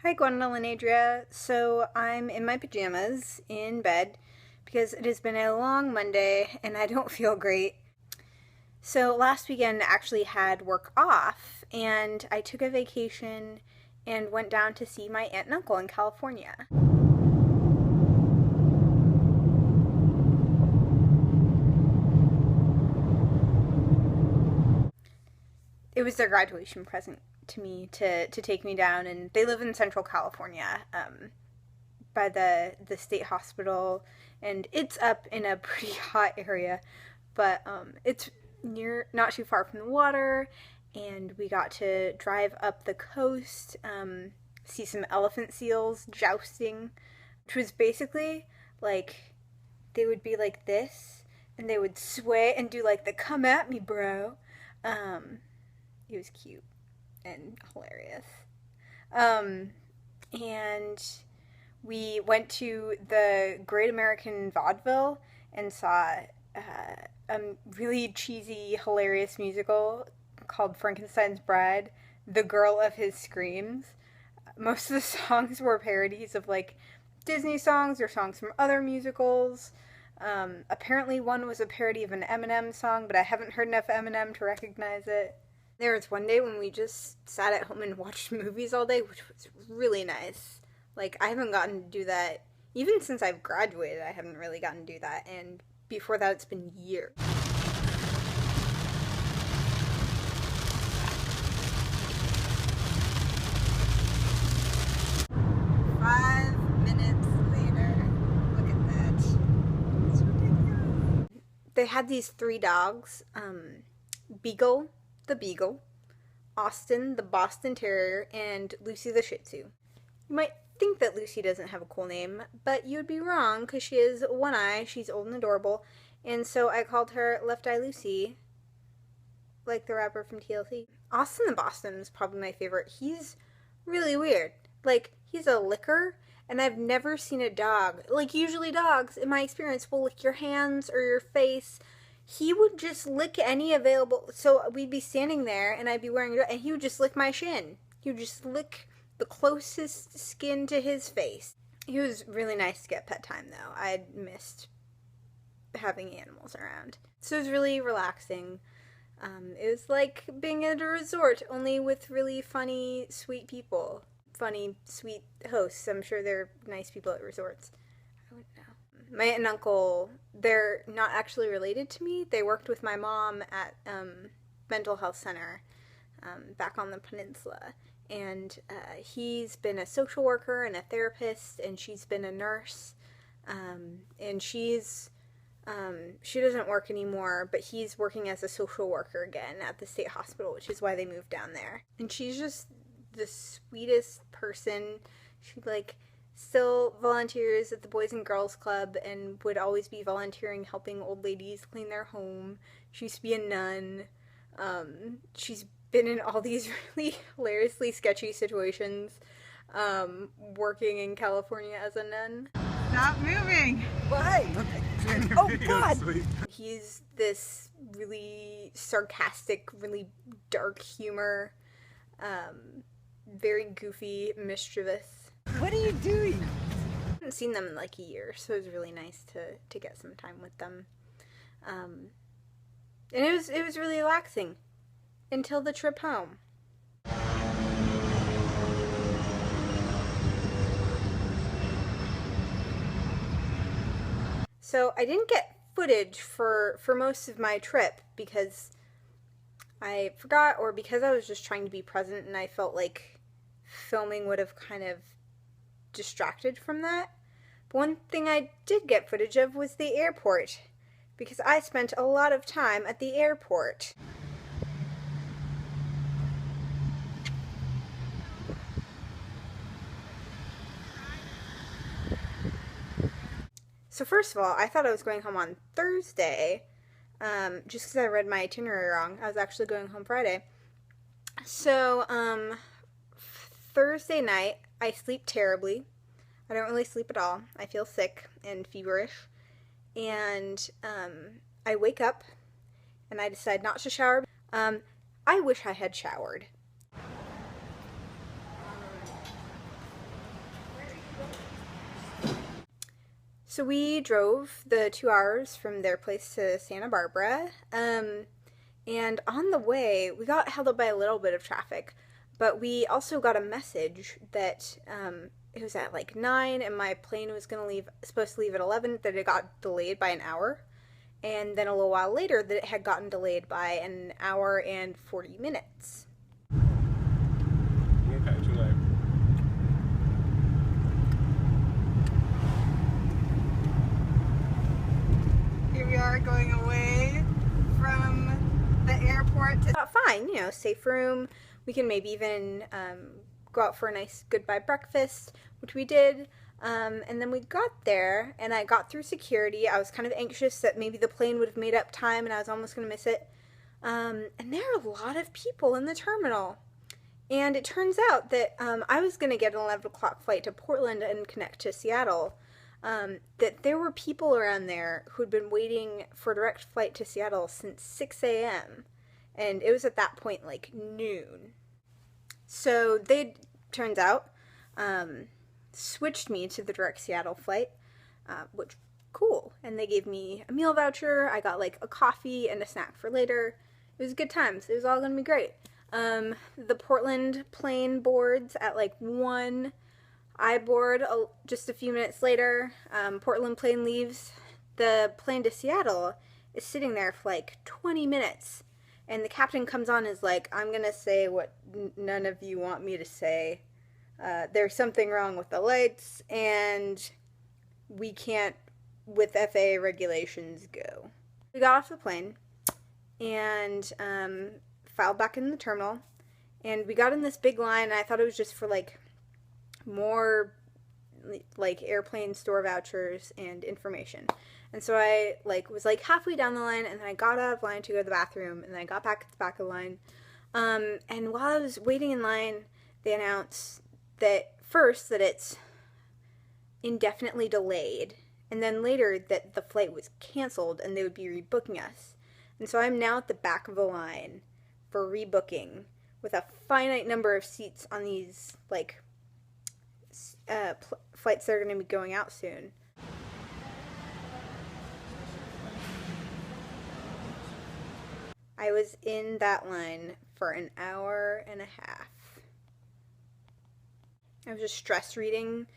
Hi, Gwendolyn Adria. So I'm in my pajamas in bed because it has been a long Monday and I don't feel great. So last weekend I actually had work off and I took a vacation and went down to see my aunt and uncle in California. It was their graduation present to me to take me down, and they live in Central California, by the state hospital, and it's up in a pretty hot area, but it's near, not too far from the water, and we got to drive up the coast, see some elephant seals jousting, which was basically like they would be like this, and they would sway and do like the "come at me, bro." It was cute and hilarious. And we went to the Great American Vaudeville and saw a really cheesy, hilarious musical called Frankenstein's Bride, The Girl of His Screams. Most of the songs were parodies of like Disney songs or songs from other musicals. Apparently one was a parody of an Eminem song, but I haven't heard enough Eminem to recognize it. There was one day when we just sat at home and watched movies all day, which was really nice. Like, I haven't gotten to do that, even since I've graduated, I haven't really gotten to do that, and before that it's been years. 5 minutes later. Look at that. It's ridiculous. They had these 3 dogs, Beagle, the Beagle, Austin, the Boston Terrier, and Lucy the Shih Tzu. You might think that Lucy doesn't have a cool name, but you'd be wrong because she has one eye, she's old and adorable, and so I called her Left Eye Lucy, like the rapper from TLC. Austin the Boston is probably my favorite. He's really weird. Like, he's a licker, and I've never seen a dog, like usually dogs, in my experience, will lick your hands or your face. He would just lick any available, so we'd be standing there and I'd be wearing it, and he would just lick my shin. He would just lick the closest skin to his face. He was really nice to get pet time though. I'd missed having animals around. So it was really relaxing. It was like being at a resort, only with really funny, sweet people. Funny, sweet hosts. I'm sure they're nice people at resorts. I wouldn't know. My aunt and uncle, they're not actually related to me. They worked with my mom at mental health center back on the peninsula. And he's been a social worker and a therapist, and she's been a nurse. And she doesn't work anymore, but he's working as a social worker again at the state hospital, which is why they moved down there. And she's just the sweetest person. She still volunteers at the Boys and Girls Club and would always be volunteering helping old ladies clean their home. She used to be a nun. She's been in all these really hilariously sketchy situations working in California as a nun. Stop moving! Why? Oh God! He's this really sarcastic, really dark humor, very goofy, mischievous. What are you doing? I haven't seen them in like a year, so it was really nice to get some time with them. And it was really relaxing until the trip home. So I didn't get footage for most of my trip because I forgot, or because I was just trying to be present and I felt like filming would have kind of distracted from that. But one thing I did get footage of was the airport, because I spent a lot of time at the airport. So first of all, I thought I was going home on Thursday, just because I read my itinerary wrong. I was actually going home Friday. So, Thursday night, I sleep terribly. I don't really sleep at all. I feel sick and feverish. And, I wake up, and I decide not to shower. I wish I had showered. So we drove the 2 hours from their place to Santa Barbara. And on the way, we got held up by a little bit of traffic, but we also got a message that it was at like 9 and my plane was supposed to leave at 11, that it got delayed by an hour. And then a little while later, that it had gotten delayed by an hour and 40 minutes. Okay, too late. Here we are going away from the airport to Fine, safe room. We can maybe even go out for a nice goodbye breakfast, which we did. And then we got there, and I got through security. I was kind of anxious that maybe the plane would have made up time, and I was almost going to miss it. And there are a lot of people in the terminal. And it turns out that I was going to get an 11 o'clock flight to Portland and connect to Seattle. That there were people around there who'd been waiting for a direct flight to Seattle since 6 a.m. And it was at that point like noon. So they, turns out, switched me to the direct Seattle flight, which, cool. And they gave me a meal voucher. I got like a coffee and a snack for later. It was good times. It was all going to be great. The Portland plane boards at like 1. I board just a few minutes later. Portland plane leaves. The plane to Seattle is sitting there for like 20 minutes. And the captain comes on and is like, I'm going to say what none of you want me to say. There's something wrong with the lights, and we can't, with FAA regulations, go. We got off the plane and filed back in the terminal. And we got in this big line, and I thought it was just for like more like airplane store vouchers and information. And so I was halfway down the line, and then I got out of line to go to the bathroom, and then I got back at the back of the line. And while I was waiting in line, they announced that first that it's indefinitely delayed, and then later that the flight was canceled and they would be rebooking us. And so I'm now at the back of the line for rebooking with a finite number of seats on these flights that are going to be going out soon. I was in that line for an hour and a half. I was just stress reading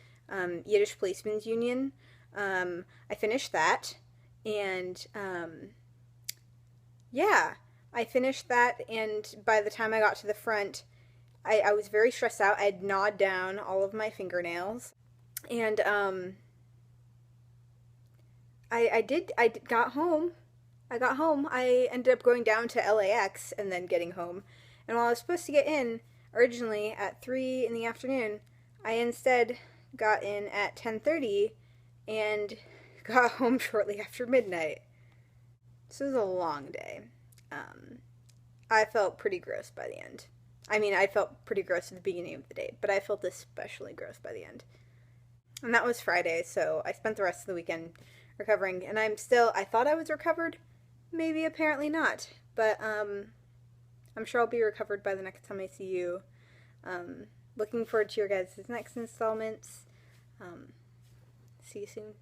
Yiddish Policemen's Union. I finished that, and yeah, I finished that, and by the time I got to the front, I was very stressed out. I had gnawed down all of my fingernails, and I got home. I ended up going down to LAX and then getting home. And while I was supposed to get in originally at 3 in the afternoon, I instead got in at 10:30 and got home shortly after midnight. So it was a long day. I felt pretty gross by the end. I mean, I felt pretty gross at the beginning of the day, but I felt especially gross by the end. And that was Friday, so I spent the rest of the weekend recovering, and I thought I was recovered. Maybe, apparently not. But, I'm sure I'll be recovered by the next time I see you. Looking forward to your guys' next installments. See you soon.